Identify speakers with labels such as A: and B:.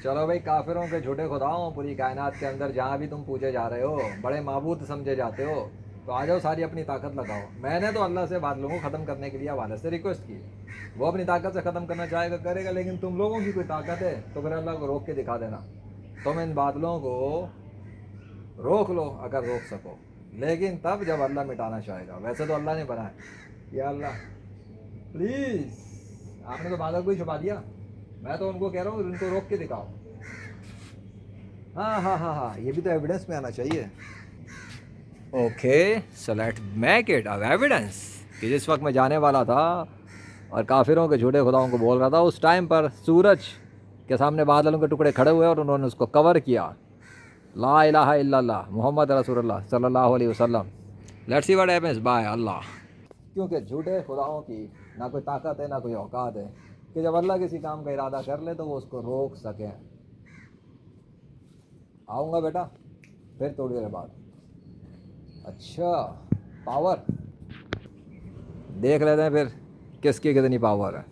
A: चलो भाई, काफिरों के झूठे खुदाओं, पूरी कायनात के अंदर जहाँ भी तुम पूजे जा रहे हो, बड़े माबूद समझे जाते हो, तो आ जाओ, सारी अपनी ताकत लगाओ। मैंने तो अल्लाह से बादलों को ख़त्म करने के लिए हवाले से रिक्वेस्ट की, वो अपनी ताकत से ख़त्म करना चाहेगा करेगा, लेकिन तुम लोगों की कोई ताकत है तो फिर अल्लाह को रोक के दिखा देना। तुम इन बादलों को रोक लो अगर रोक सको, लेकिन तब जब अल्लाह मिटाना चाहेगा। वैसे तो अल्लाह ने बनाया। या अल्लाह प्लीज़, आपने तो बादल को ही छुपा दिया। मैं तो उनको कह रहा हूँ इनको रोक के दिखाओ। हाँ हाँ हाँ हाँ, ये भी तो एविडेंस में आना चाहिए। Okay, so let make it a evidence कि जिस वक्त मैं जाने वाला था और काफिरों के झूठे खुदाओं को बोल रहा था, उस टाइम पर सूरज के सामने बादलों के टुकड़े खड़े हुए और उन्होंने उसको कवर किया। ला इलाहा इल्लल्लाह मुहम्मद रसूलुल्लाह सल्लल्लाहु अलैहि वसल्लम। Let's see what happens by Allah. क्योंकि झूठे खुदाओं की ना कोई ताकत है ना कोई औकात है कि जब अल्लाह किसी काम का इरादा कर ले तो वो उसको रोक सके। आऊँगा बेटा फिर थोड़ी देर बाद। अच्छा, पावर देख लेते हैं फिर किसकी कितनी पावर है।